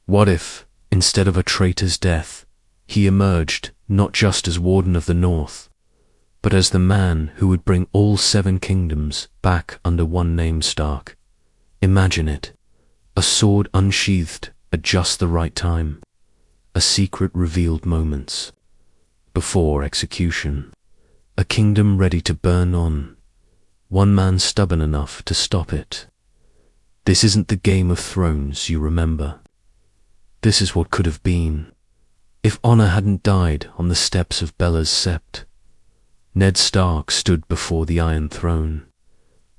What if, instead of a traitor's death, he emerged not just as Warden of the North, but as the man who would bring all 7 kingdoms back under one name, Stark? Imagine it. A sword unsheathed at just the right time. A secret revealed moments before execution. A kingdom ready to burn on. One man stubborn enough to stop it. This isn't the Game of Thrones you remember. This is what could have been. If honor hadn't died on the steps of Bella's sept. Ned Stark stood before the Iron Throne,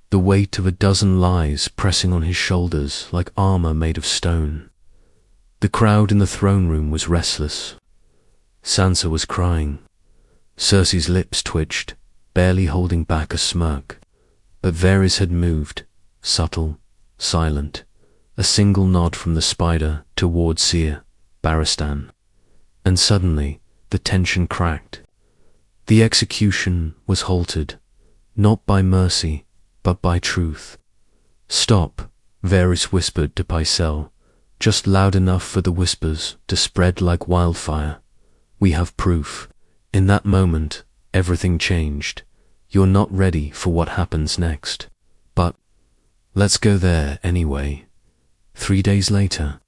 the weight of a dozen lies pressing on his shoulders like armor made of stone. The crowd in the throne room was restless. Sansa was crying. Cersei's lips twitched, barely holding back a smirk. But Varys had moved, subtle, silent, a single nod from the spider toward Seer, Barristan. And suddenly, the tension cracked. The execution was halted, not by mercy, but by truth. "Stop," Varys whispered to Pycelle, just loud enough for the whispers to spread like wildfire. "We have proof." In that moment, everything changed. You're not ready for what happens next. But let's go there anyway. 3 days later,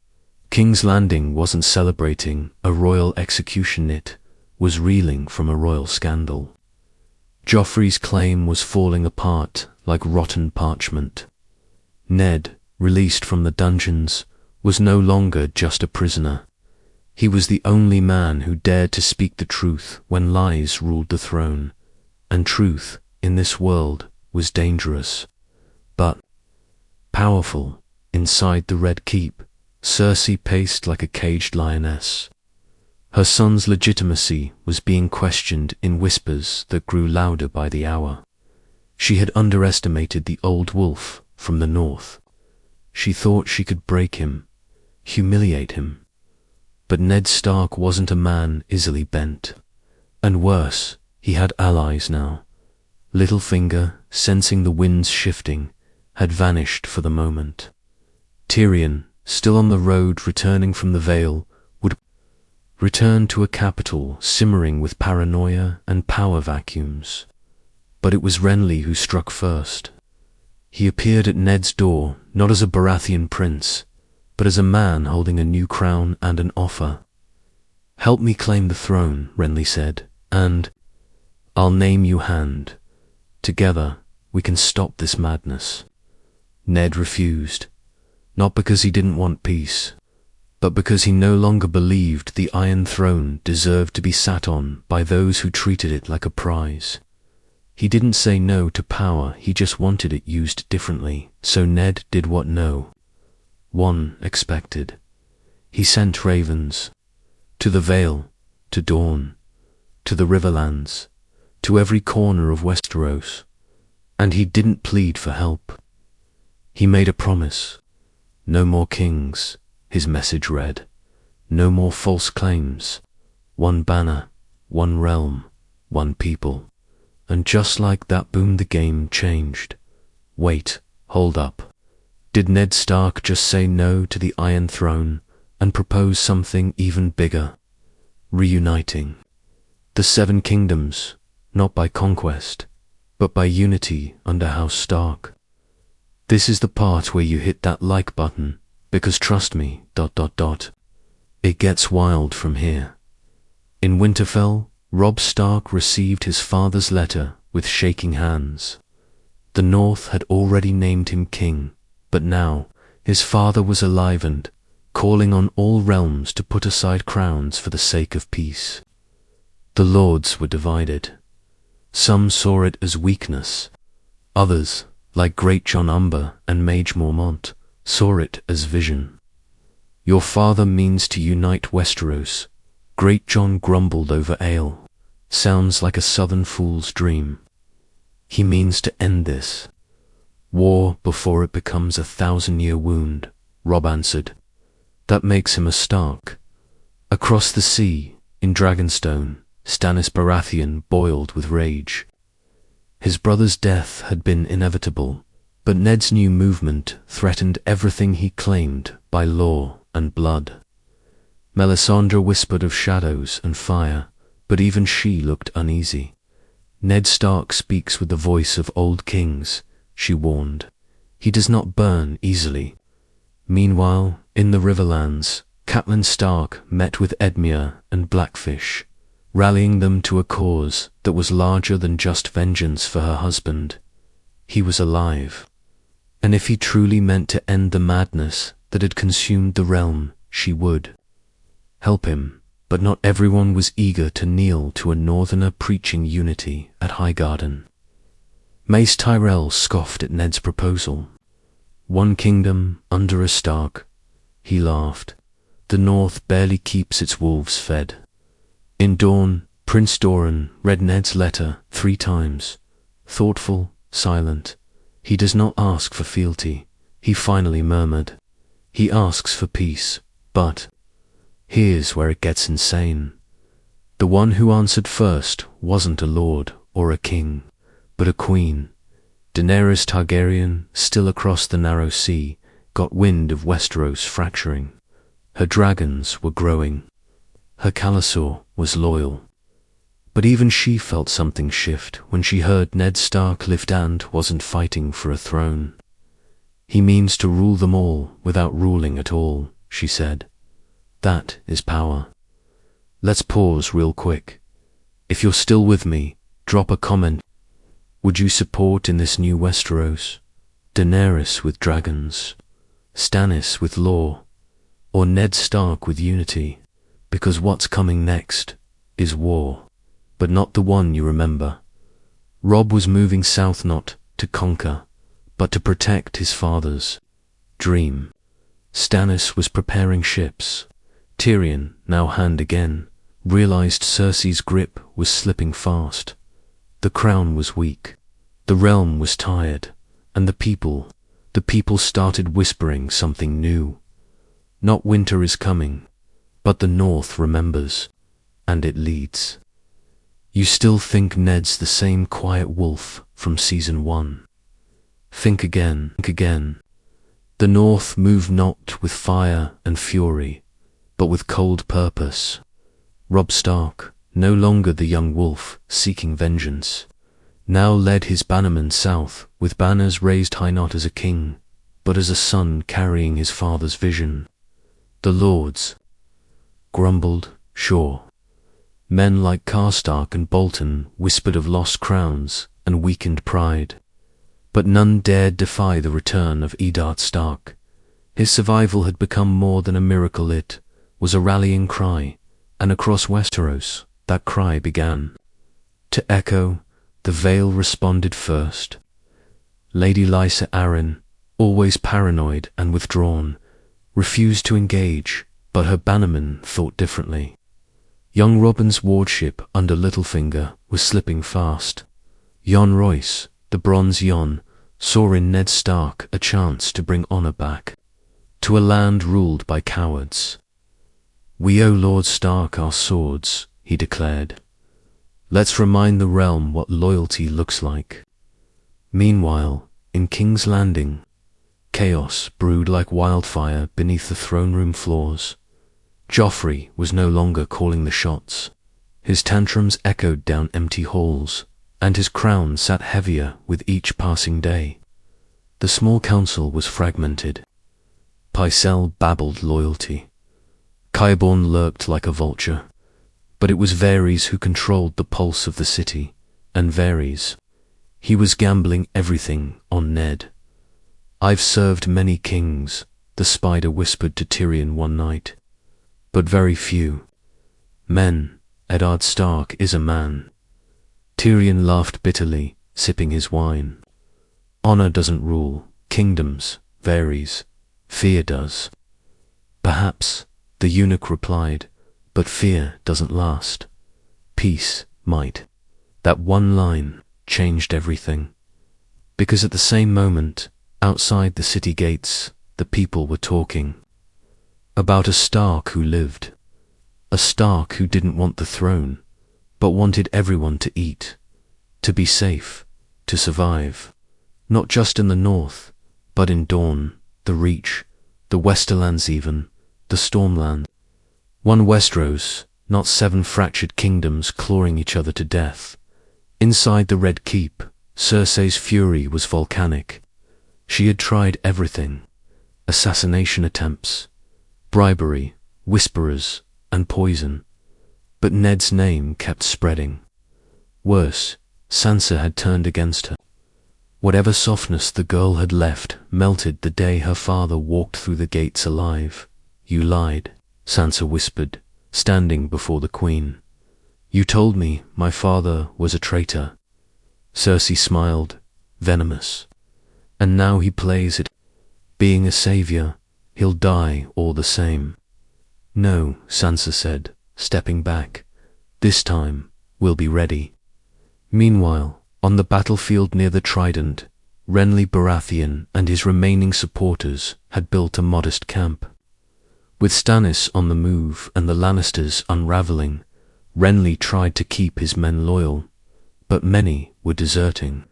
King's Landing wasn't celebrating a royal execution, it was reeling from a royal scandal. Joffrey's claim was falling apart like rotten parchment. Ned, released from the dungeons, was no longer just a prisoner. He was the only man who dared to speak the truth when lies ruled the throne, and truth in this world was dangerous. But powerful, inside the Red Keep, Cersei paced like a caged lioness. Her son's legitimacy was being questioned in whispers that grew louder by the hour. She had underestimated the old wolf from the north. She thought she could break him, humiliate him. But Ned Stark wasn't a man easily bent. And worse, he had allies now. Littlefinger, sensing the winds shifting, had vanished for the moment. Tyrion, still on the road returning from the Vale, would return to a capital simmering with paranoia and power vacuums. But it was Renly who struck first. He appeared at Ned's door not as a Baratheon prince, but as a man holding a new crown and an offer. "Help me claim the throne," Renly said, "and I'll name you Hand. Together, we can stop this madness." Ned refused, not because he didn't want peace, but because he no longer believed the Iron Throne deserved to be sat on by those who treated it like a prize. He didn't say no to power, he just wanted it used differently, so Ned did what no one expected. He sent ravens to the Vale, to Dorne, to the Riverlands, to every corner of Westeros, and he didn't plead for help. He made a promise. No more kings, his message read. No more false claims. One banner, one realm, one people. And just like that, boom, the game changed. Wait, hold up. Did Ned Stark just say no to the Iron Throne and propose something even bigger? Reuniting the 7 kingdoms, not by conquest, but by unity under House Stark. This is the part where you hit that like button, because trust me, ... it gets wild from here. In Winterfell, Robb Stark received his father's letter with shaking hands. The North had already named him king, but now his father was alive and calling on all realms to put aside crowns for the sake of peace. The lords were divided. Some saw it as weakness. Others, like Great John Umber and Mage Mormont, saw it as vision. "Your father means to unite Westeros," Great John grumbled over ale. "Sounds like a southern fool's dream." "He means to end this war before it becomes a 1,000-year wound," Robb answered. "That makes him a Stark." Across the sea, in Dragonstone, Stannis Baratheon boiled with rage. His brother's death had been inevitable, but Ned's new movement threatened everything he claimed by law and blood. Melisandre whispered of shadows and fire, but even she looked uneasy. Ned Stark speaks with the voice of old kings, she warned. He does not burn easily. Meanwhile, in the Riverlands, Catelyn Stark met with Edmure and Blackfish, rallying them to a cause that was larger than just vengeance for her husband. He was alive, and if he truly meant to end the madness that had consumed the realm, she would help him. But not everyone was eager to kneel to a northerner preaching unity at Highgarden. Mace Tyrell scoffed at Ned's proposal. One kingdom under a Stark, he laughed. The North barely keeps its wolves fed. In dawn, Prince Doran read Ned's letter 3 times. Thoughtful, silent. He does not ask for fealty, he finally murmured. He asks for peace, but here's where it gets insane. The one who answered first wasn't a lord or a king, but a queen. Daenerys Targaryen, still across the narrow sea, got wind of Westeros fracturing. Her dragons were growing. Her Khalasor was loyal. But even she felt something shift when she heard Ned Stark Liftand wasn't fighting for a throne. He means to rule them all without ruling at all, she said. That is power. Let's pause real quick. If you're still with me, drop a comment. Would you support in this new Westeros? Daenerys with dragons, Stannis with law, or Ned Stark with unity? Because what's coming next is war, but not the one you remember. Robb was moving south not to conquer, but to protect his father's dream. Stannis was preparing ships. Tyrion, now hand again, realized Cersei's grip was slipping fast. The crown was weak, the realm was tired, and the people started whispering something new. Not winter is coming, but the North remembers, and it leads. You still think Ned's the same quiet wolf from season 1. Think again, think again. The North moved not with fire and fury, but with cold purpose. Robb Stark, no longer the young wolf seeking vengeance, now led his bannermen south with banners raised high not as a king, but as a son carrying his father's vision. The lords grumbled, sure. Men like Karstark and Bolton whispered of lost crowns and weakened pride, but none dared defy the return of Eddard Stark. His survival had become more than a miracle, it was a rallying cry, and across Westeros that cry began to echo. The Vale responded first. Lady Lysa Arryn, always paranoid and withdrawn, refused to engage, but her bannermen thought differently. Young Robin's wardship under Littlefinger was slipping fast. Jon Royce, the Bronze Jon, saw in Ned Stark a chance to bring honor back to a land ruled by cowards. We owe Lord Stark our swords, he declared. Let's remind the realm what loyalty looks like. Meanwhile, in King's Landing, chaos brewed like wildfire beneath the throne room floors. Joffrey was no longer calling the shots. His tantrums echoed down empty halls, and his crown sat heavier with each passing day. The small council was fragmented. Pycelle babbled loyalty. Qyburn lurked like a vulture. But it was Varys who controlled the pulse of the city, and Varys, he was gambling everything on Ned. I've served many kings, the spider whispered to Tyrion one night, but very few men. Eddard Stark is a man. Tyrion laughed bitterly, sipping his wine. Honor doesn't rule kingdoms, Varys. Fear does. Perhaps, the eunuch replied, but fear doesn't last. Peace might. That one line changed everything. Because at the same moment, outside the city gates, the people were talking about a Stark who lived. A Stark who didn't want the throne, but wanted everyone to eat, to be safe, to survive. Not just in the North, but in Dorne, the Reach, the Westerlands even, the Stormland. One Westeros, not 7 fractured kingdoms clawing each other to death. Inside the Red Keep, Cersei's fury was volcanic. She had tried everything: assassination attempts, bribery, whisperers, and poison. But Ned's name kept spreading. Worse, Sansa had turned against her. Whatever softness the girl had left melted the day her father walked through the gates alive. "You lied," Sansa whispered, standing before the Queen. "You told me my father was a traitor." Cersei smiled, venomous. "And now he plays it. Being a savior, he'll die all the same." "No," Sansa said, stepping back. "This time, we'll be ready." Meanwhile, on the battlefield near the Trident, Renly Baratheon and his remaining supporters had built a modest camp. With Stannis on the move and the Lannisters unraveling, Renly tried to keep his men loyal, but many were deserting,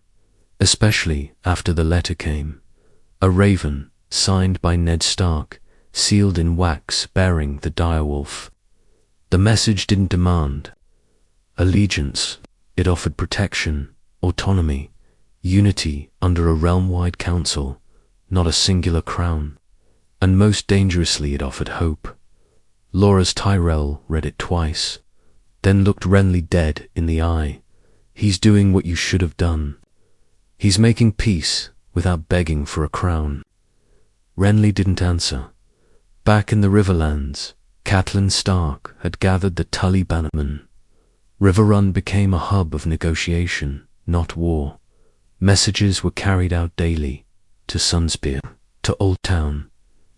especially after the letter came. A raven, signed by Ned Stark, sealed in wax bearing the direwolf. The message didn't demand allegiance. It offered protection, autonomy, unity under a realm-wide council, not a singular crown. And most dangerously, it offered hope. Loras Tyrell read it twice, then looked Renly dead in the eye. "He's doing what you should have done. He's making peace without begging for a crown." Renly didn't answer. Back in the Riverlands, Catelyn Stark had gathered the Tully Bannermen. Riverrun became a hub of negotiation, not war. Messages were carried out daily, to Sunspear, to Old Town,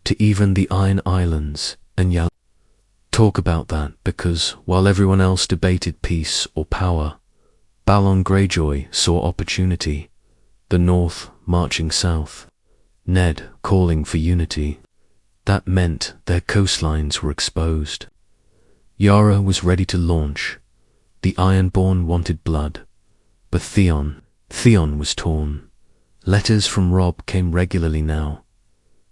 to even the Iron Islands and Yal. Talk about that, because while everyone else debated peace or power, Balon Greyjoy saw opportunity. The North marching south, Ned calling for unity. That meant their coastlines were exposed. Yara was ready to launch. The Ironborn wanted blood, but Theon was torn. Letters from Robb came regularly now.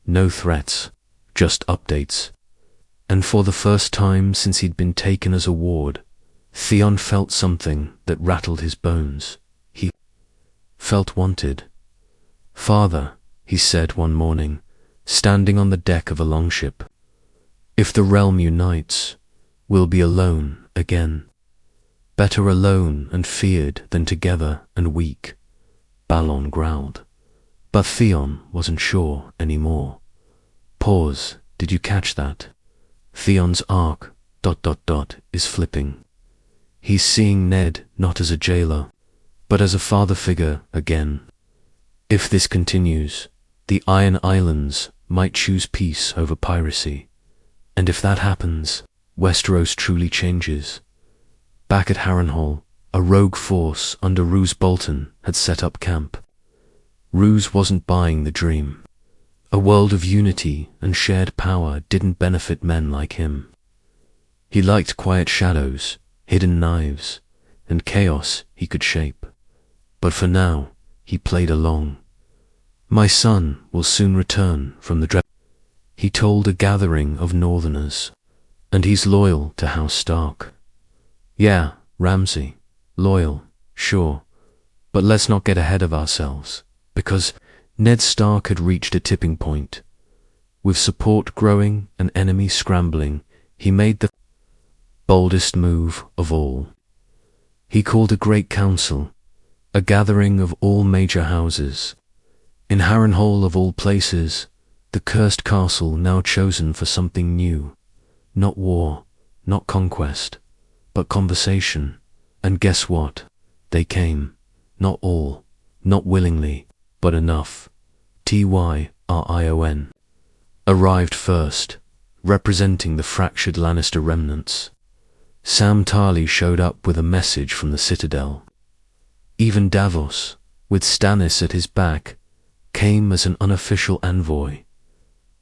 No threats, just updates. And for the first time since he'd been taken as a ward, Theon felt something that rattled his bones. He felt wanted. "Father," he said one morning, standing on the deck of a longship, "if the realm unites, we'll be alone again. Better alone and feared than together and weak," Balon growled. But Theon wasn't sure anymore. Pause. Did you catch that? Theon's arc ... is flipping. He's seeing Ned not as a jailer, but as a father figure again. If this continues, the Iron Islands might choose peace over piracy. And if that happens, Westeros truly changes. Back at Harrenhal, a rogue force under Roose Bolton had set up camp. Roose wasn't buying the dream. A world of unity and shared power didn't benefit men like him. He liked quiet shadows, hidden knives, and chaos he could shape. But for now, he played along. "My son will soon return from the dread," he told a gathering of Northerners, "and he's loyal to House Stark." "Yeah, Ramsay, loyal, sure, but let's not get ahead of ourselves," because Ned Stark had reached a tipping point. With support growing and enemies scrambling, he made the boldest move of all. He called a great council, a gathering of all major houses. In Harrenhal of all places, the cursed castle now chosen for something new. Not war, not conquest, but conversation. And guess what? They came. Not all, not willingly, but enough. Tyrion arrived first, representing the fractured Lannister remnants. Sam Tarly showed up with a message from the Citadel. Even Davos, with Stannis at his back, came as an unofficial envoy.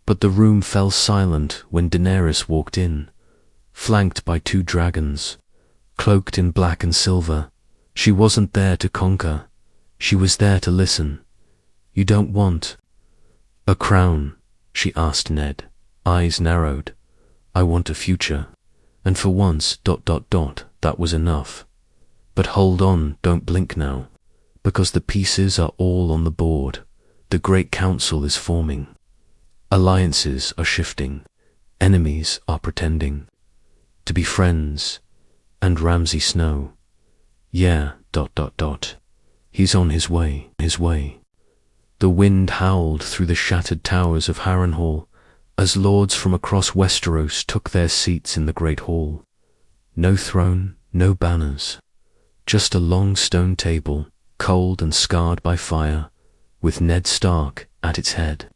But the room fell silent when Daenerys walked in, flanked by 2 dragons. Cloaked in black and silver, she wasn't there to conquer, she was there to listen. "You don't want a crown?" she asked Ned, eyes narrowed. "I want a future." And for once, that was enough. But hold on, don't blink now, because the pieces are all on the board. The Great Council is forming. Alliances are shifting. Enemies are pretending to be friends. And Ramsay Snow, yeah, he's on his way. The wind howled through the shattered towers of Harrenhal as lords from across Westeros took their seats in the great hall. No throne, no banners, just a long stone table, cold and scarred by fire, with Ned Stark at its head.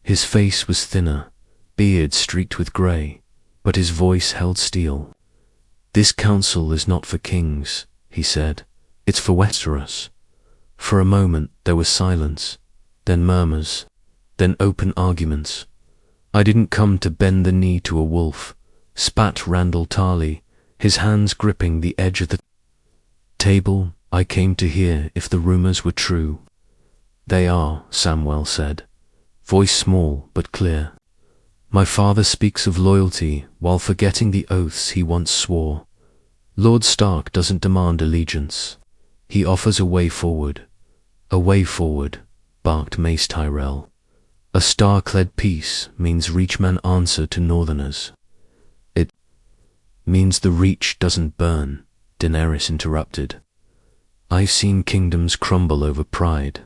His face was thinner, beard streaked with grey, but his voice held steel. "This council is not for kings," he said. "It's for Westeros." For a moment there was silence, then murmurs, then open arguments. "I didn't come to bend the knee to a wolf," spat Randall Tarley, his hands gripping the edge of the table. "I came to hear if the rumors were true." "They are," Samwell said, voice small but clear. "My father speaks of loyalty while forgetting the oaths he once swore. Lord Stark doesn't demand allegiance. He offers a way forward." "A way forward," barked Mace Tyrell. "A star-clad peace means Reachman answer to Northerners." "It means the Reach doesn't burn," Daenerys interrupted. "I've seen kingdoms crumble over pride.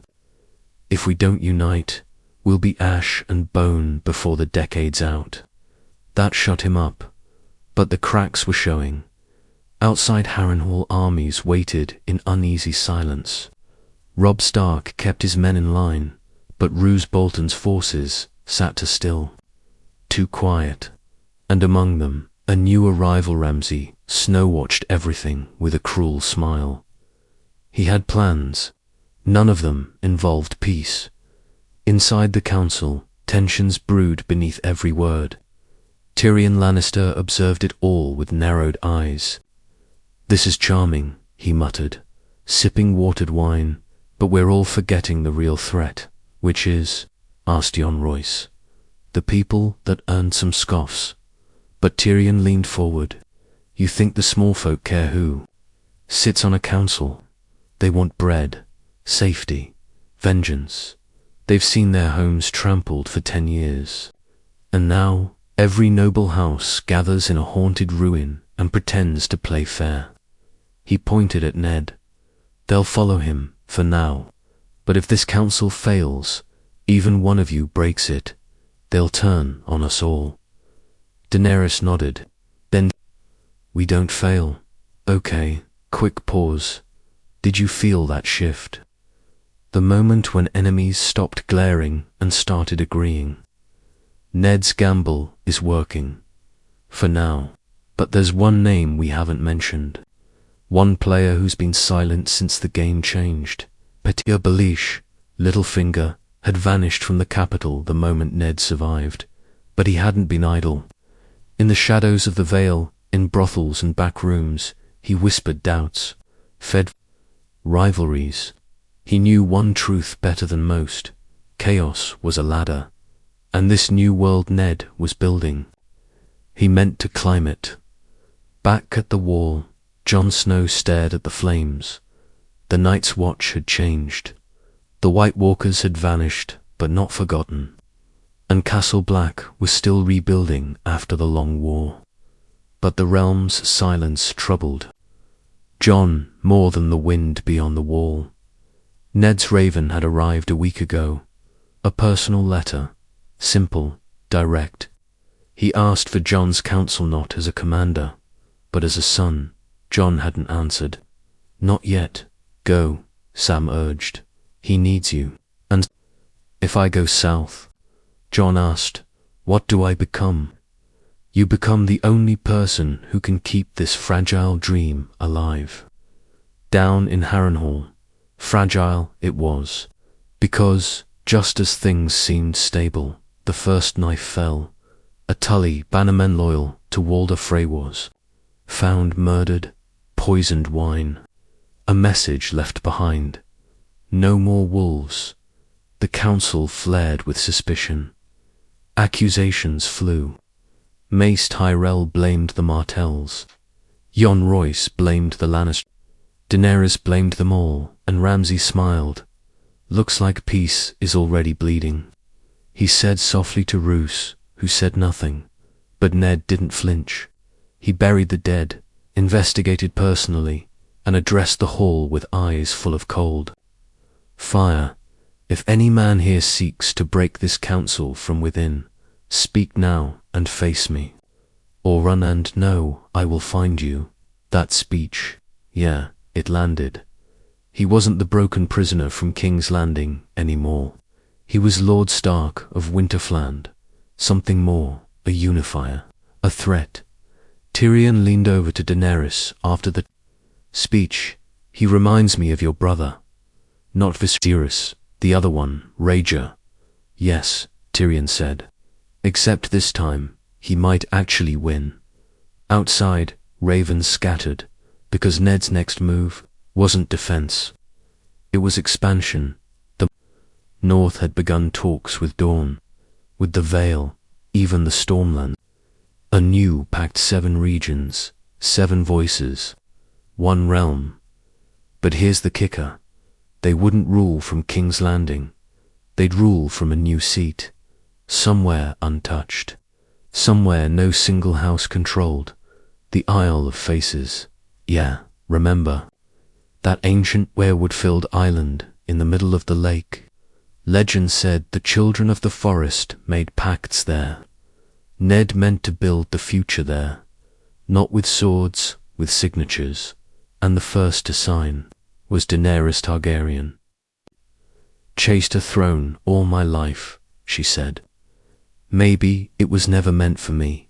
If we don't unite, we'll be ash and bone before the decade's out." That shut him up, but the cracks were showing. Outside Harrenhal, armies waited in uneasy silence. Robb Stark kept his men in line, but Roose Bolton's forces sat too still, too quiet. And among them, a new arrival, Ramsay Snow, watched everything with a cruel smile. He had plans. None of them involved peace. Inside the council, tensions brewed beneath every word. Tyrion Lannister observed it all with narrowed eyes. "This is charming," he muttered, sipping watered wine, "but we're all forgetting the real threat." "Which is?" asked Jon Royce. "The people that earned some scoffs." But Tyrion leaned forward. "You think the small folk care who sits on a council? They want bread, safety, vengeance. They've seen their homes trampled for 10 years. And now every noble house gathers in a haunted ruin and pretends to play fair." He pointed at Ned. "They'll follow him, for now. But if this council fails, even one of you breaks it, they'll turn on us all." Daenerys nodded. "Then we don't fail. Okay." Quick pause. "Did you feel that shift? The moment when enemies stopped glaring and started agreeing. Ned's gamble is working. For now. But there's one name we haven't mentioned. One player who's been silent since the game changed. Petyr Baelish, Littlefinger, had vanished from the capital the moment Ned survived. But he hadn't been idle. In the shadows of the Vale, in brothels and back rooms, he whispered doubts, fed rivalries. He knew one truth better than most. Chaos was a ladder, and this new world Ned was building. He meant to climb it. Back at the wall, Jon Snow stared at the flames. The Night's Watch had changed. The White Walkers had vanished, but not forgotten. And Castle Black was still rebuilding after the long war. But the realm's silence troubled Jon more than the wind beyond the wall. Ned's raven had arrived a week ago. A personal letter, simple, direct. He asked for Jon's counsel not as a commander, but as a son. Jon hadn't answered. "Not yet. Go," Sam urged. "He needs you." "And if I go south?" Jon asked. "What do I become?" "You become the only person who can keep this fragile dream alive." Down in Harrenhal, fragile it was, because, just as things seemed stable, the first knife fell. A Tully bannerman loyal to Walder Frey was found murdered, poisoned wine. A message left behind. No more wolves. The council flared with suspicion. Accusations flew. Mace Tyrell blamed the Martells. Jon Royce blamed the Lannisters. Daenerys blamed them all, and Ramsay smiled. Looks like peace is already bleeding, he said softly to Roose, who said nothing. But Ned didn't flinch. He buried the dead, investigated personally, and addressed the hall with eyes full of cold fire. If any man here seeks to break this council from within, speak now and face me. Or run and know I will find you. That speech, yeah, it landed. He wasn't the broken prisoner from King's Landing anymore. He was Lord Stark of Winterfland, something more, a unifier, a threat. Tyrion leaned over to Daenerys after the speech. He reminds me of your brother. Not Viserys, the other one, Rager. Yes, Tyrion said. Except this time, he might actually win. Outside, ravens scattered, because Ned's next move wasn't defense. It was expansion. The North had begun talks with Dorne, with the Vale, even the Stormlands. A new Pact 7 regions, 7 voices, 1 realm. But here's the kicker. They wouldn't rule from King's Landing. They'd rule from a new seat, somewhere untouched, somewhere no single house controlled. The Isle of Faces. Yeah, remember? That ancient weirwood-filled island in the middle of the lake. Legend said the children of the forest made pacts there. Ned meant to build the future there, not with swords, with signatures, and the first to sign was Daenerys Targaryen. Chased a throne all my life, she said. Maybe it was never meant for me.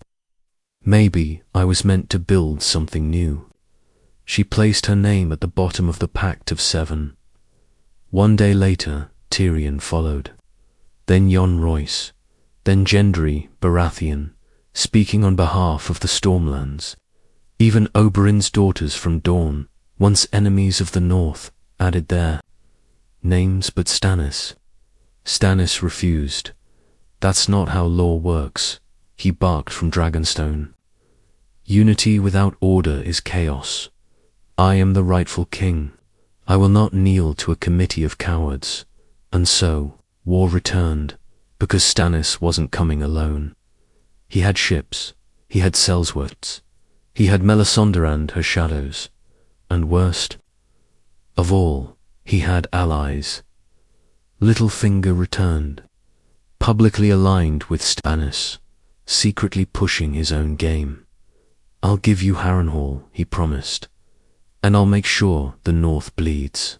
Maybe I was meant to build something new. She placed her name at the bottom of the Pact of 7. One day later, Tyrion followed. Then Jon Royce. Then Gendry Baratheon, speaking on behalf of the Stormlands. Even Oberyn's daughters from Dorne, once enemies of the North, added their names, but Stannis. Stannis refused. That's not how law works, he barked from Dragonstone. Unity without order is chaos. I am the rightful king. I will not kneel to a committee of cowards. And so, war returned, because Stannis wasn't coming alone. He had ships, he had Sellsworths, he had Melisandre and her shadows, and worst of all, he had allies. Littlefinger returned, publicly aligned with Stannis, secretly pushing his own game. I'll give you Harrenhal, he promised, and I'll make sure the North bleeds.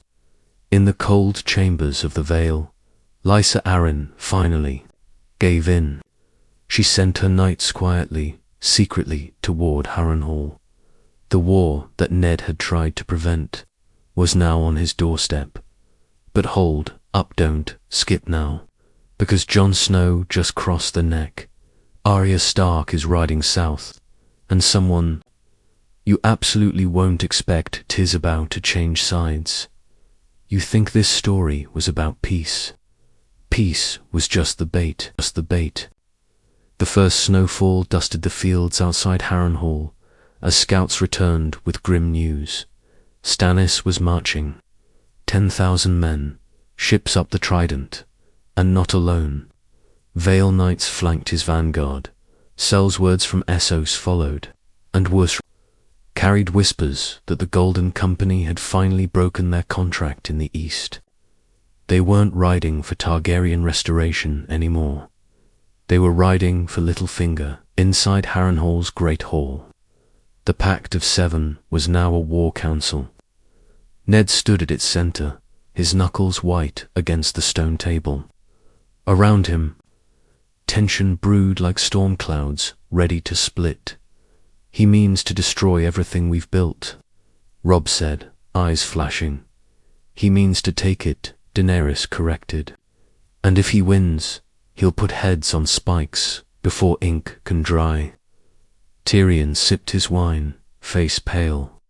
In the cold chambers of the Vale, Lysa Arryn finally gave in. She sent her knights quietly, secretly toward Harrenhal. The war that Ned had tried to prevent was now on his doorstep. But hold up, don't skip now, because Jon Snow just crossed the neck. Arya Stark is riding south, and someone you absolutely won't expect is about to change sides. You think this story was about peace. Peace was just the bait, The first snowfall dusted the fields outside Harrenhal as scouts returned with grim news. Stannis was marching. 10,000 men, ships up the Trident, and not alone. Vale Knights flanked his vanguard. Sellswords from Essos followed, and worse, carried whispers that the Golden Company had finally broken their contract in the east. They weren't riding for Targaryen restoration anymore. They were riding for Littlefinger inside Harrenhal's Great Hall. The Pact of 7 was now a war council. Ned stood at its center, his knuckles white against the stone table. Around him, tension brewed like storm clouds, ready to split. He means to destroy everything we've built, Robb said, eyes flashing. He means to take it, Daenerys corrected. And if he wins, he'll put heads on spikes before ink can dry. Tyrion sipped his wine, face pale.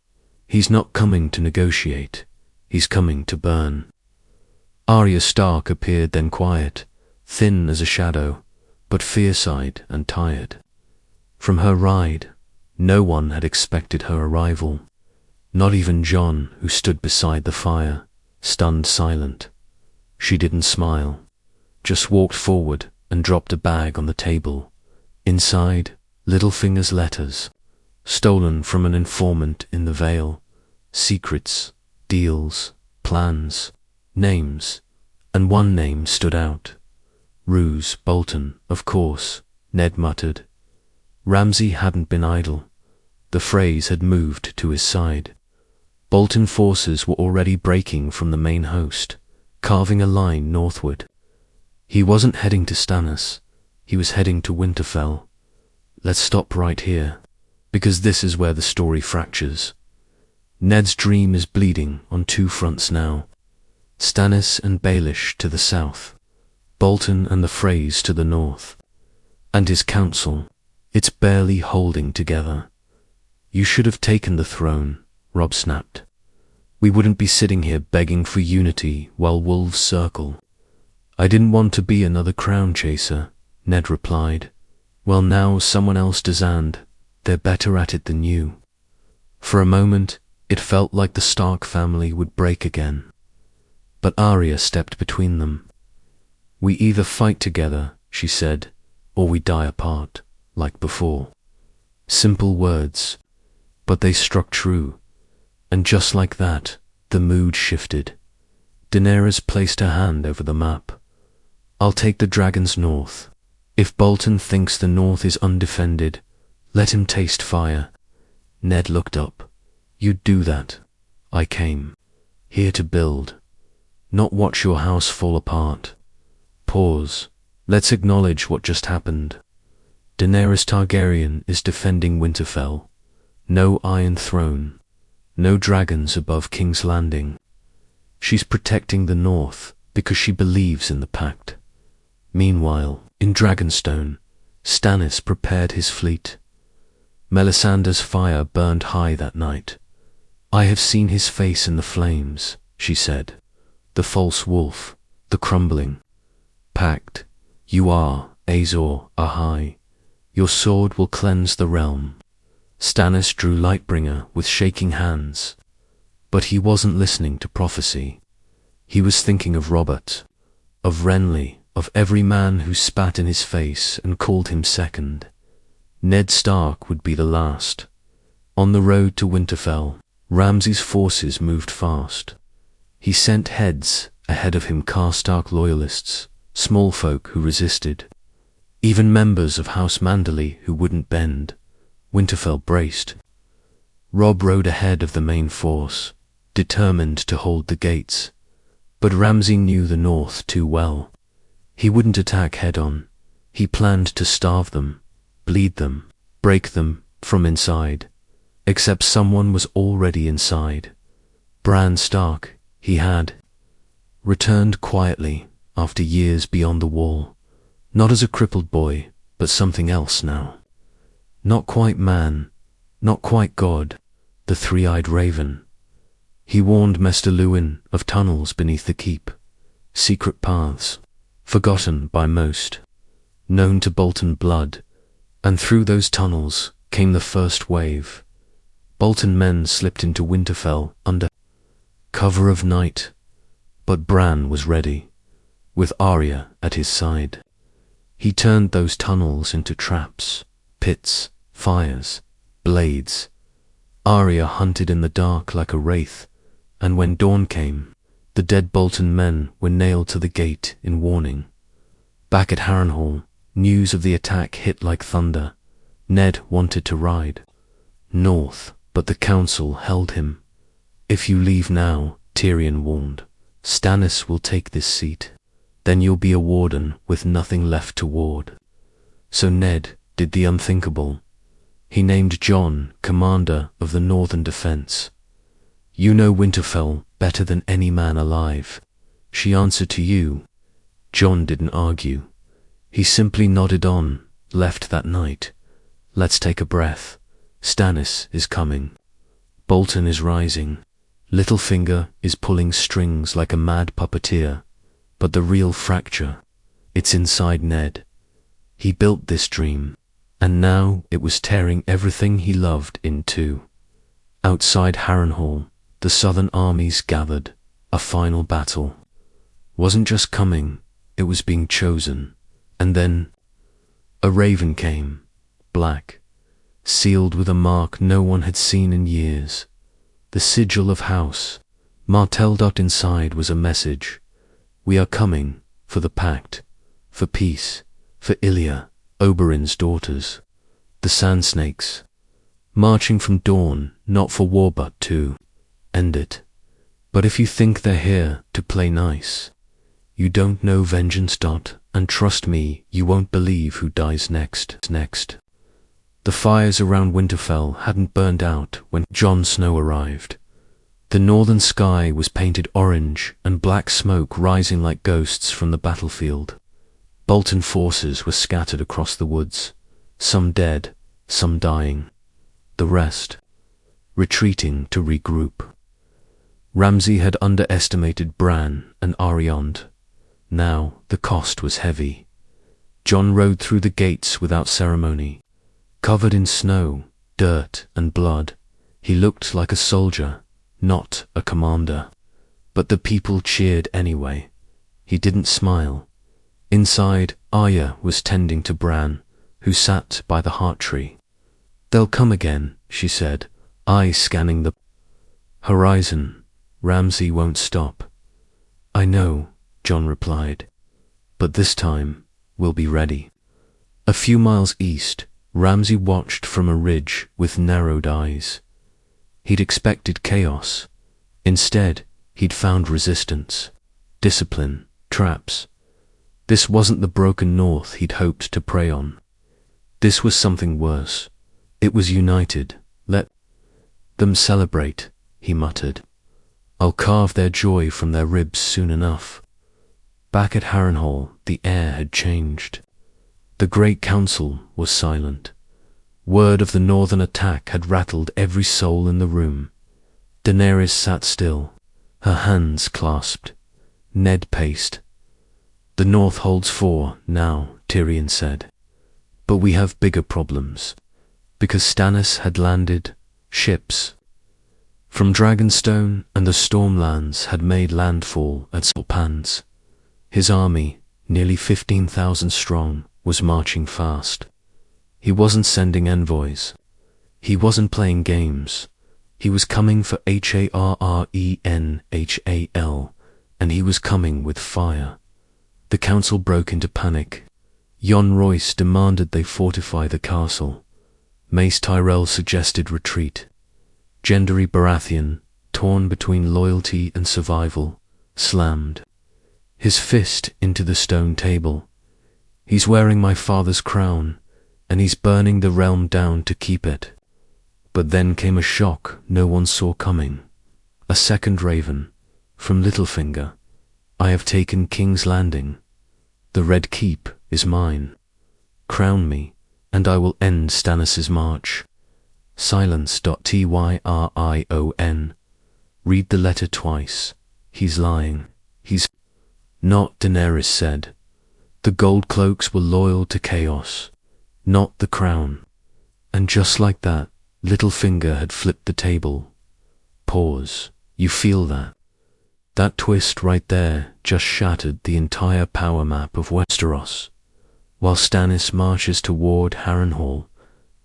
He's not coming to negotiate, he's coming to burn. Arya Stark appeared then quiet, thin as a shadow, but fierce-eyed and tired. From her ride, no one had expected her arrival. Not even Jon, who stood beside the fire, stunned silent. She didn't smile, just walked forward and dropped a bag on the table. Inside, Littlefinger's letters, stolen from an informant in the Vale. Secrets, deals, plans, names, and one name stood out. Roose Bolton, of course, Ned muttered. Ramsay hadn't been idle. The phrase had moved to his side. Bolton forces were already breaking from the main host, carving a line northward. He wasn't heading to Stannis, he was heading to Winterfell. Let's stop right here, because this is where the story fractures. Ned's dream is bleeding on two fronts now. Stannis and Baelish to the south, Bolton and the Freys to the north. And his council, it's barely holding together. You should have taken the throne, Robb snapped. We wouldn't be sitting here begging for unity while wolves circle. I didn't want to be another crown chaser, Ned replied. Well, now someone else does, and they're better at it than you. For a moment, it felt like the Stark family would break again. But Arya stepped between them. We either fight together, she said, or we die apart, like before. Simple words, but they struck true. And just like that, the mood shifted. Daenerys placed her hand over the map. I'll take the dragons north. If Bolton thinks the north is undefended, let him taste fire. Ned looked up. You'd do that. I came here to build, not watch your house fall apart. Pause. Let's acknowledge what just happened. Daenerys Targaryen is defending Winterfell. No Iron Throne. No dragons above King's Landing. She's protecting the north because she believes in the Pact. Meanwhile, in Dragonstone, Stannis prepared his fleet. Melisandre's fire burned high that night. I have seen his face in the flames, she said. The false wolf, the crumbling. Pact, you are, Azor Ahai. Your sword will cleanse the realm. Stannis drew Lightbringer with shaking hands. But he wasn't listening to prophecy. He was thinking of Robert, of Renly, of every man who spat in his face and called him second. Ned Stark would be the last. On the road to Winterfell, Ramsay's forces moved fast. He sent heads ahead of him, Karstark loyalists, small folk who resisted, even members of House Manderley who wouldn't bend. Winterfell braced. Robb rode ahead of the main force, determined to hold the gates. But Ramsay knew the north too well. He wouldn't attack head-on. He planned to starve them, bleed them, break them from inside. Except someone was already inside. Bran Stark, he had returned quietly after years beyond the wall. Not as a crippled boy, but something else now. Not quite man, not quite God, the three-eyed raven. He warned Maester Luwin of tunnels beneath the keep, secret paths, forgotten by most, known to Bolton blood, and through those tunnels came the first wave. Bolton men slipped into Winterfell under cover of night, but Bran was ready, with Arya at his side. He turned those tunnels into traps, pits, fires, blades. Arya hunted in the dark like a wraith, and when dawn came, the dead Bolton men were nailed to the gate in warning. Back at Harrenhal, news of the attack hit like thunder. Ned wanted to ride north, but the council held him. If you leave now, Tyrion warned, Stannis will take this seat. Then you'll be a warden with nothing left to ward. So Ned did the unthinkable. He named Jon commander of the northern defense. You know Winterfell better than any man alive. She answered to you. Jon didn't argue. He simply nodded on, left that night. Let's take a breath. Stannis is coming. Bolton is rising. Littlefinger is pulling strings like a mad puppeteer. But the real fracture, it's inside Ned. He built this dream, and now it was tearing everything he loved in two. Outside Harrenhal, the southern armies gathered. A final battle wasn't just coming, it was being chosen. And then a raven came, black, sealed with a mark no one had seen in years. The sigil of House Martell. Inside was a message. We are coming, for the Pact, for peace, for Ilya, Oberyn's daughters, the Sand Snakes, marching from dawn, not for war but to end it. But if you think they're here to play nice, you don't know vengeance. And trust me, you won't believe who dies next. The fires around Winterfell hadn't burned out when Jon Snow arrived. The northern sky was painted orange and black smoke rising like ghosts from the battlefield. Bolton forces were scattered across the woods, some dead, some dying, the rest retreating to regroup. Ramsay had underestimated Bran and Ariond. Now the cost was heavy. Jon rode through the gates without ceremony. Covered in snow, dirt, and blood, he looked like a soldier, not a commander. But the people cheered anyway. He didn't smile. Inside, Arya was tending to Bran, who sat by the heart tree. "They'll come again," she said, eyes scanning the horizon. "Ramsay won't stop." "I know," Jon replied, "but this time we'll be ready." A few miles east, Ramsay watched from a ridge with narrowed eyes. He'd expected chaos. Instead, he'd found resistance, discipline, traps. This wasn't the broken north he'd hoped to prey on. This was something worse. It was united. "Let them celebrate," he muttered. "I'll carve their joy from their ribs soon enough." Back at Harrenhal, the air had changed. The Great Council was silent. Word of the northern attack had rattled every soul in the room. Daenerys sat still, her hands clasped. Ned paced. "The North holds 4 now," Tyrion said. "But we have bigger problems." Because Stannis had landed, ships from Dragonstone and the Stormlands had made landfall at Sulpans. His army, nearly 15,000 strong, was marching fast. He wasn't sending envoys. He wasn't playing games. He was coming for Harrenhal, and he was coming with fire. The council broke into panic. Jon Royce demanded they fortify the castle. Mace Tyrell suggested retreat. Gendry Baratheon, torn between loyalty and survival, slammed his fist into the stone table. "He's wearing my father's crown, and he's burning the realm down to keep it." But then came a shock no one saw coming. A second raven, from Littlefinger. "I have taken King's Landing. The Red Keep is mine. Crown me, and I will end Stannis' march." Silence. Tyrion. Read the letter twice. He's lying. He's not, Daenerys said. The Gold Cloaks were loyal to chaos, not the crown. And just like that, Littlefinger had flipped the table. Pause. You feel that? That twist right there just shattered the entire power map of Westeros. While Stannis marches toward Harrenhal,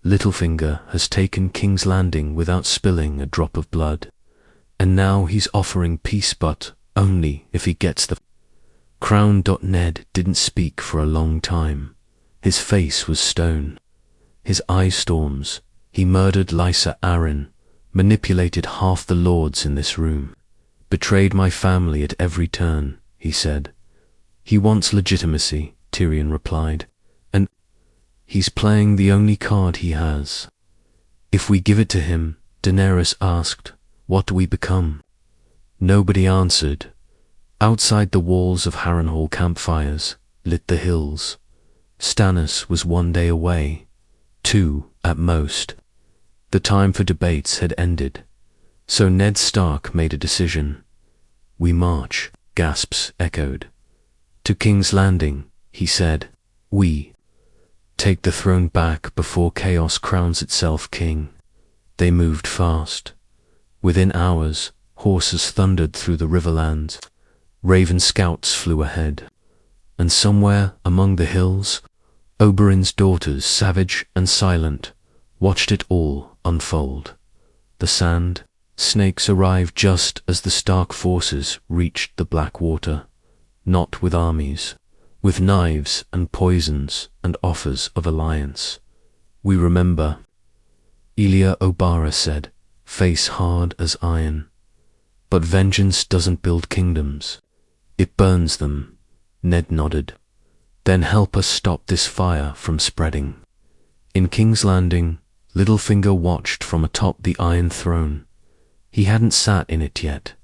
Littlefinger has taken King's Landing without spilling a drop of blood. And now he's offering peace, but only if he gets the crown. Ned didn't speak for a long time. His face was stone. His eye storms. He murdered Lysa Arryn, manipulated half the lords in this room, betrayed my family at every turn, he said. "He wants legitimacy," Tyrion replied, "and he's playing the only card he has." "If we give it to him," Daenerys asked, "what do we become?" Nobody answered. Outside the walls of Harrenhal, campfires lit the hills. Stannis was 1 day away, 2 at most. The time for debates had ended. So Ned Stark made a decision. "We march," gasps echoed. "To King's Landing," he said. "We." Take the throne back before chaos crowns itself king. They moved fast. Within hours, horses thundered through the riverlands. Raven scouts flew ahead. And somewhere among the hills, Oberyn's daughters, savage and silent, watched it all unfold. The sand snakes arrived just as the Stark forces reached the Blackwater, not with armies, with knives and poisons and offers of alliance. We remember, Elia O'Bara said, face hard as iron. But vengeance doesn't build kingdoms. It burns them. Ned nodded. Then help us stop this fire from spreading. In King's Landing, Littlefinger watched from atop the Iron Throne. He hadn't sat in it yet,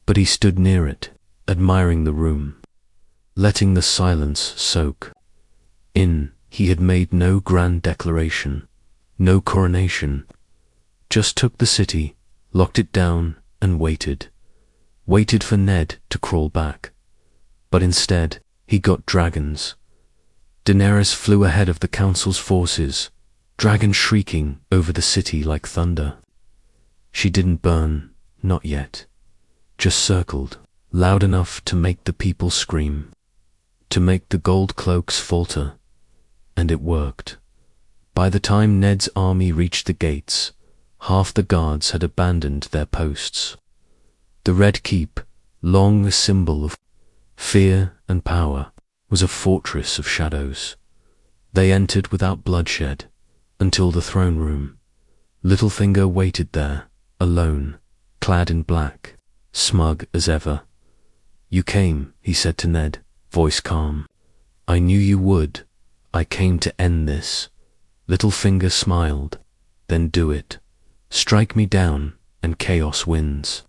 but he stood near it, admiring the room, letting the silence soak in. He had made no grand declaration, no coronation, just took the city, locked it down, and waited for Ned to crawl back. But instead, he got dragons. Daenerys flew ahead of the council's forces, dragons shrieking over the city like thunder. She didn't burn, not yet, just circled, loud enough to make the people scream, to make the gold cloaks falter, and it worked. By the time Ned's army reached the gates, half the guards had abandoned their posts. The Red Keep, long a symbol of fear and power, was a fortress of shadows. They entered without bloodshed until the throne room. Littlefinger waited there, alone, clad in black, smug as ever. You came, he said to Ned, voice calm. I knew you would. I came to end this. Littlefinger smiled. Then do it. Strike me down, and chaos wins.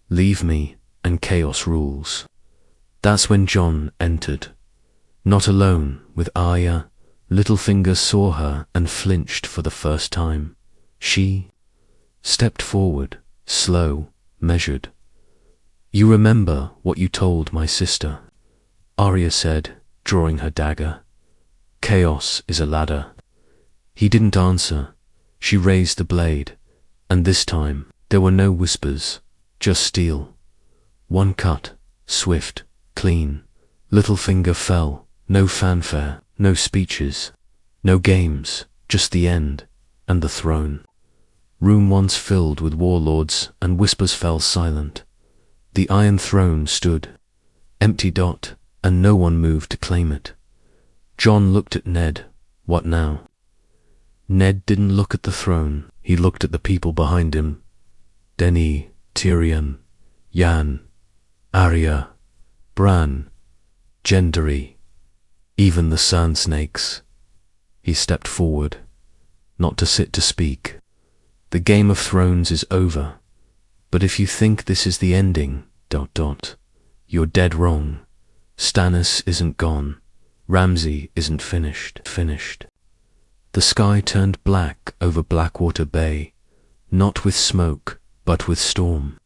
Leave me, and chaos rules. That's when Jon entered. Not alone, with Arya. Littlefinger saw her and flinched for the first time. She stepped forward, slow, measured. You remember what you told my sister, Arya said, drawing her dagger. Chaos is a ladder. He didn't answer. She raised the blade, and this time there were no whispers, just steel. One cut, swift, clean. Littlefinger fell. No fanfare, no speeches, no games, just the end, and the throne. Room once filled with warlords, and whispers fell silent. The Iron Throne stood, empty, and no one moved to claim it. Jon looked at Ned. What now? Ned didn't look at the throne. He looked at the people behind him. Dany, Tyrion, Jan, Arya, Bran, Gendry, even the sand snakes. He stepped forward, not to sit to speak. The Game of Thrones is over, but if you think this is the ending, you're dead wrong. Stannis isn't gone. Ramsay isn't finished. The sky turned black over Blackwater Bay, not with smoke, but with storm.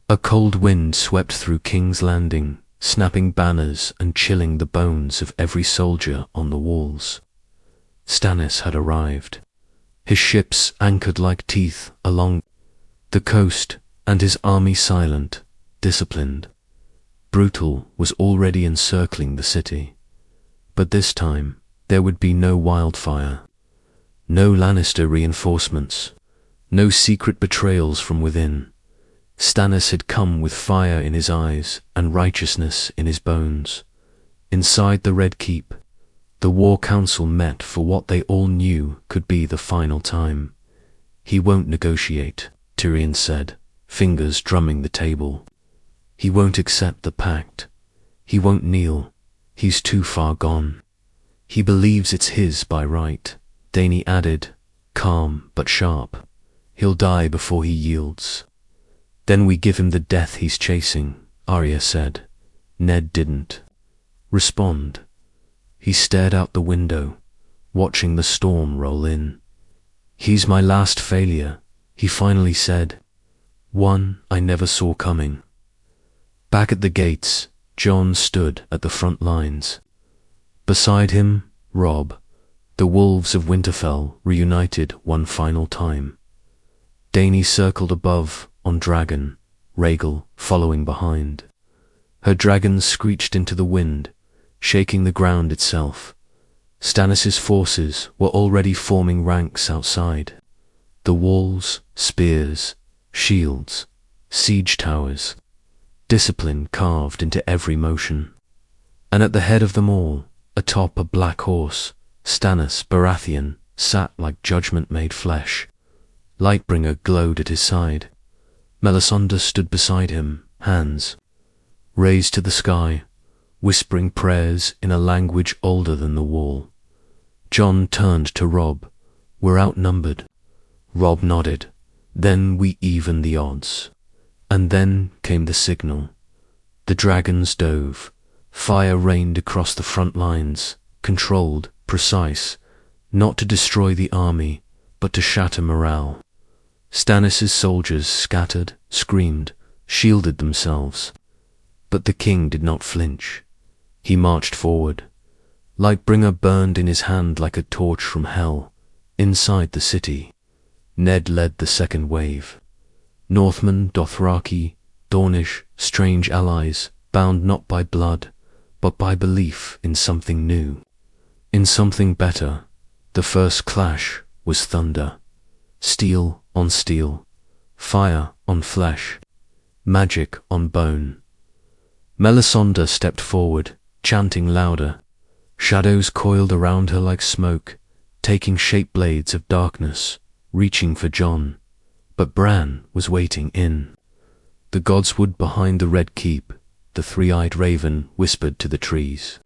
A cold wind swept through King's Landing, snapping banners and chilling the bones of every soldier on the walls. Stannis had arrived, his ships anchored like teeth along the coast, and his army silent, disciplined. Brutal was already encircling the city. But this time, there would be no wildfire, no Lannister reinforcements, no secret betrayals from within. Stannis had come with fire in his eyes and righteousness in his bones. Inside the Red Keep, the War Council met for what they all knew could be the final time. He won't negotiate, Tyrion said, fingers drumming the table. He won't accept the pact. He won't kneel. He's too far gone. He believes it's his by right, Dany added, calm but sharp. He'll die before he yields. Then we give him the death he's chasing, Arya said. Ned didn't respond. He stared out the window, watching the storm roll in. He's my last failure, he finally said. One I never saw coming. Back at the gates, Jon stood at the front lines. Beside him, Robb, The wolves of Winterfell reunited one final time. Dany circled above on dragon, Rhaegal following behind. Her dragons screeched into the wind, shaking the ground itself. Stannis' forces were already forming ranks outside. The walls, spears, shields, siege towers, discipline carved into every motion. And at the head of them all, atop a black horse, Stannis Baratheon sat like judgment made flesh. Lightbringer glowed at his side. Melisandre stood beside him, hands raised to the sky, whispering prayers in a language older than the wall. Jon turned to Robb. "We're outnumbered." Robb nodded. "Then we even the odds." And then came the signal. The dragons dove. Fire rained across the front lines, controlled, precise, not to destroy the army, but to shatter morale. Stannis' soldiers scattered, screamed, shielded themselves. But the king did not flinch. He marched forward. Lightbringer burned in his hand like a torch from hell. Inside the city, Ned led the second wave. Northmen, Dothraki, Dornish, strange allies, bound not by blood, but by belief in something new, in something better. The first clash was thunder. Steel on steel, fire on flesh, magic on bone. Melisandre stepped forward, chanting louder. Shadows coiled around her like smoke, taking shape blades of darkness, reaching for Jon. But Bran was waiting in the godswood behind the red keep. The three-eyed raven whispered to the trees.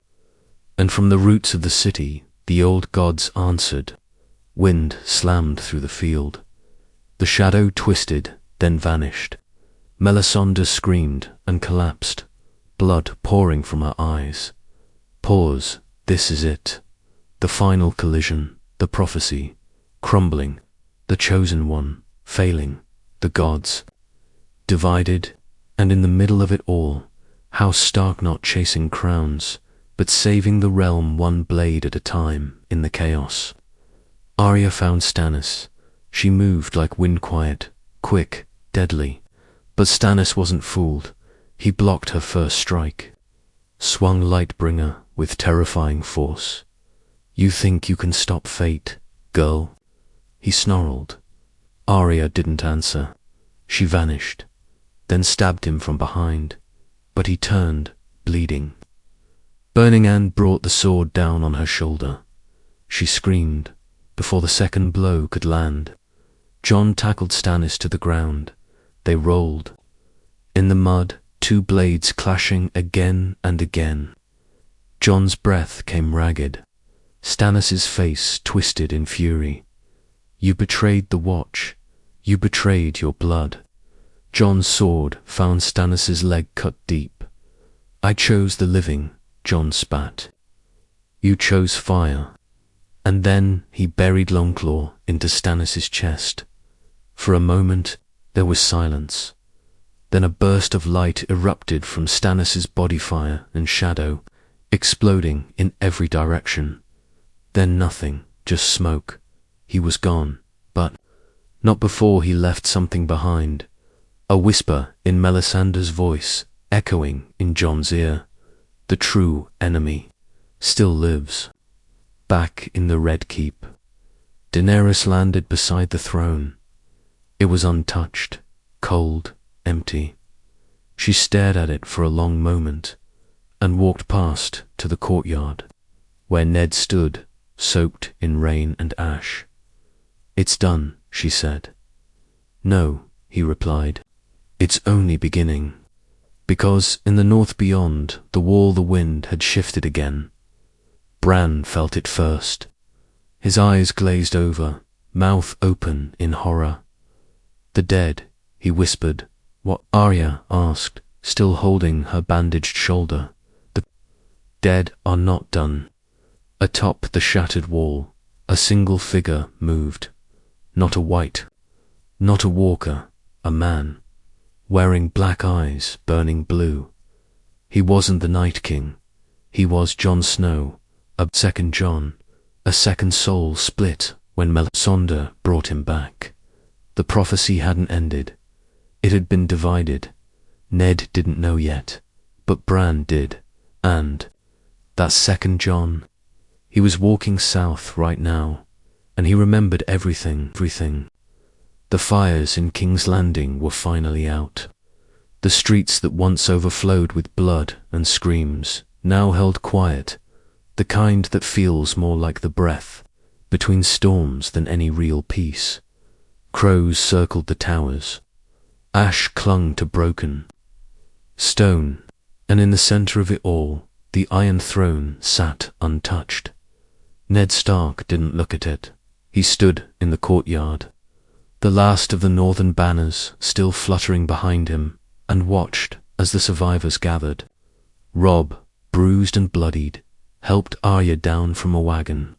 And from the roots of the city, the old gods answered. Wind slammed through the field. The shadow twisted, then vanished. Melisandre screamed and collapsed, blood pouring from her eyes. Pause, this is it. The final collision, the prophecy, crumbling, the chosen one, failing, the gods. Divided, and in the middle of it all, House Stark not chasing crowns, but saving the realm one blade at a time in the chaos. Arya found Stannis. She moved like wind quiet, quick, deadly. But Stannis wasn't fooled. He blocked her first strike. Swung Lightbringer with terrifying force. "You think you can stop fate, girl?" He snarled. Arya didn't answer. She vanished, then stabbed him from behind. But he turned, bleeding. Burning Anne brought the sword down on her shoulder. She screamed before the second blow could land. Jon tackled Stannis to the ground. They rolled. In the mud, two blades clashing again and again. Jon's breath came ragged. Stannis' face twisted in fury. "You betrayed the Watch. You betrayed your blood." Jon's sword found Stannis' leg cut deep. "I chose the living," Jon spat. "You chose fire." And then he buried Longclaw into Stannis' chest. For a moment, there was silence. Then a burst of light erupted from Stannis' body fire and shadow, exploding in every direction. Then nothing, just smoke. He was gone, but not before he left something behind. A whisper in Melisandre's voice, echoing in Jon's ear. "The true enemy still lives." Back in the Red Keep, Daenerys landed beside the throne. It was untouched, cold, empty. She stared at it for a long moment, and walked past to the courtyard, where Ned stood, soaked in rain and ash. "It's done," she said. "No," he replied. "It's only beginning." Because in the north beyond, the wall the wind had shifted again. Bran felt it first. His eyes glazed over, mouth open in horror. "The dead," he whispered. "What?" Arya asked, still holding her bandaged shoulder. "The dead are not done." Atop the shattered wall, a single figure moved. Not a wight, not a walker, a man, wearing black eyes burning blue. He wasn't the Night King. He was Jon Snow, a second Jon, A second soul split when Melisandre brought him back. The prophecy hadn't ended. It had been divided. Ned didn't know yet, but Bran did. And that second Jon, he was walking south right now, and he remembered everything. The fires in King's Landing were finally out. The streets that once overflowed with blood and screams now held quiet, the kind that feels more like the breath between storms than any real peace. Crows circled the towers. Ash clung to broken stone, and in the center of it all, the Iron Throne sat untouched. Ned Stark didn't look at it. He stood in the courtyard, the last of the northern banners still fluttering behind him, and watched as the survivors gathered. Robb, bruised and bloodied, helped Arya down from a wagon.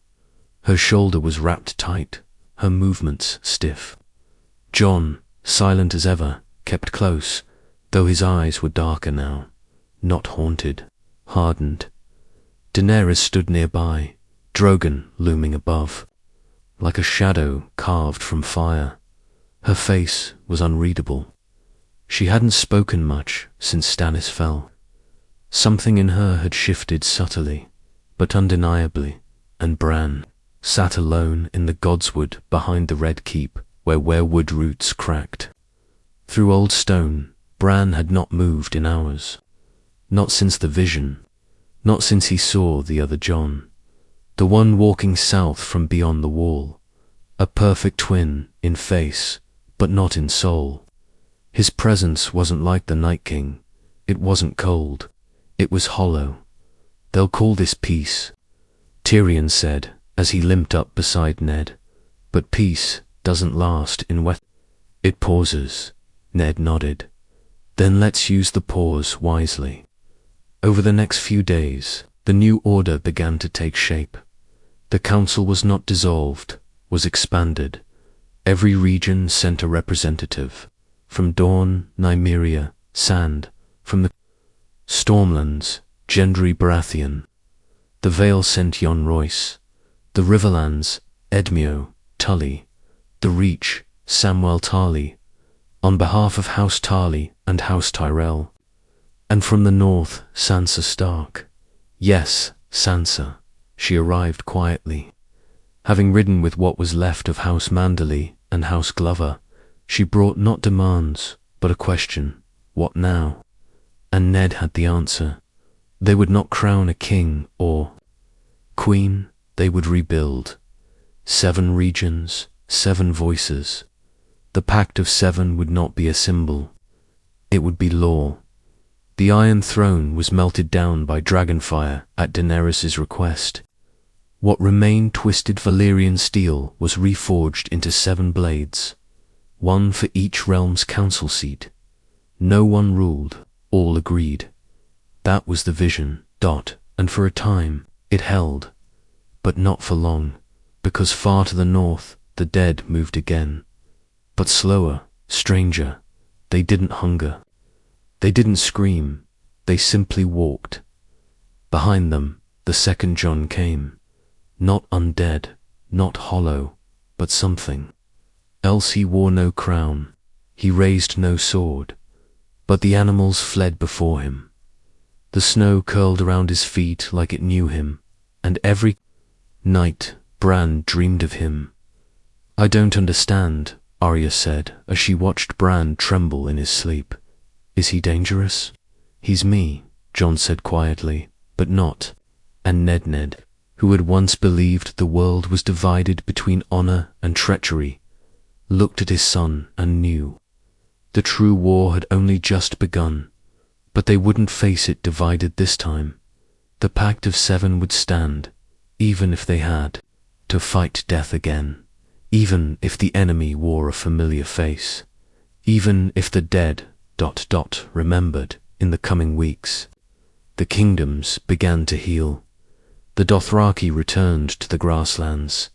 Her shoulder was wrapped tight, her movements stiff. Jon, silent as ever, kept close, though his eyes were darker now, not haunted, hardened. Daenerys stood nearby, Drogon looming above, like a shadow carved from fire. Her face was unreadable. She hadn't spoken much since Stannis fell. Something in her had shifted subtly, but undeniably, and Bran sat alone in the godswood behind the Red Keep, where weirwood roots cracked. Through old stone, Bran had not moved in hours. Not since the vision, not since he saw the other Jon, the one walking south from beyond the wall, a perfect twin in face, but not in soul. His presence wasn't like the Night King. It wasn't cold. It was hollow. "They'll call this peace," Tyrion said as he limped up beside Ned. "But peace doesn't last in West." "It pauses," Ned nodded. "Then let's use the pause wisely." Over the next few days, the new order began to take shape. The council was not dissolved, was expanded. Every region sent a representative. From Dorne, Nymeria, Sand, from the Stormlands, Gendry Baratheon. The Vale sent Jon Royce. The Riverlands, Edmure, Tully. The Reach, Samwell Tarly, on behalf of House Tarly and House Tyrell. And from the north, Sansa Stark. Yes, Sansa. She arrived quietly. Having ridden with what was left of House Manderley and House Glover, she brought not demands, but a question. What now? And Ned had the answer. They would not crown a king or queen, they would rebuild. 7 regions, 7 voices. The Pact of Seven would not be a symbol. It would be law. The Iron Throne was melted down by dragonfire at Daenerys' request. What remained twisted Valyrian steel was reforged into 7 blades, one for each realm's council seat. No one ruled, all agreed. That was the vision, and for a time it held, but not for long, because far to the north the dead moved again. But slower, stranger. They didn't hunger. They didn't scream. They simply walked. Behind them, the second Jon came. Not undead, not hollow, but something else. He wore no crown. He raised no sword. But the animals fled before him. The snow curled around his feet like it knew him, and every night Bran dreamed of him. "I don't understand," Arya said as she watched Bran tremble in his sleep. "Is he dangerous?" "He's me," Jon said quietly, "but not." And Ned, who had once believed the world was divided between honor and treachery, looked at his son and knew. The true war had only just begun, but they wouldn't face it divided this time. The Pact of Seven would stand, even if they had to fight death again, even if the enemy wore a familiar face, even if the dead ... remembered in the coming weeks. The kingdoms began to heal. The Dothraki returned to the grasslands.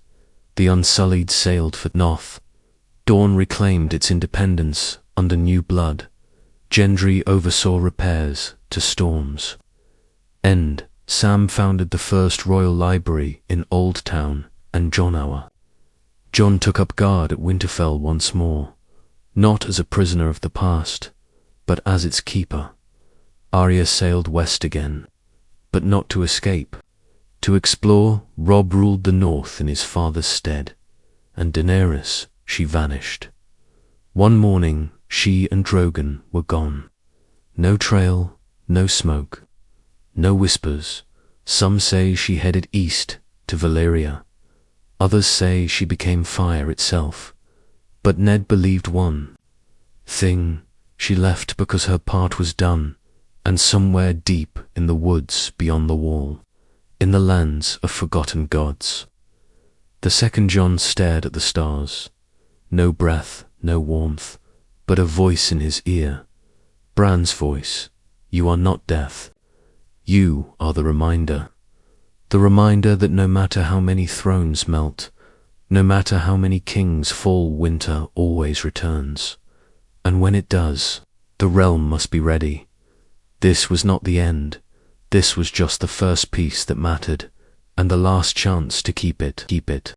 The Unsullied sailed for north. Dorne reclaimed its independence under new blood. Gendry oversaw repairs to storms. End Sam founded the first royal library in Old Town and John Hour. John took up guard at Winterfell once more, not as a prisoner of the past, but as its keeper. Arya sailed west again, but not to escape. To explore, Robb ruled the north in his father's stead, and Daenerys, she vanished. One morning, she and Drogon were gone. No trail, no smoke, no whispers. Some say she headed east to Valyria. Others say she became fire itself. But Ned believed one thing: she left because her part was done, and somewhere deep in the woods beyond the wall, in the lands of forgotten gods. The second Jon stared at the stars. No breath, no warmth, but a voice in his ear. Bran's voice. You are not death. You are the reminder. The reminder that no matter how many thrones melt, no matter how many kings fall, winter always returns. And when it does, the realm must be ready. This was not the end. This was just the first piece that mattered, and the last chance to keep it.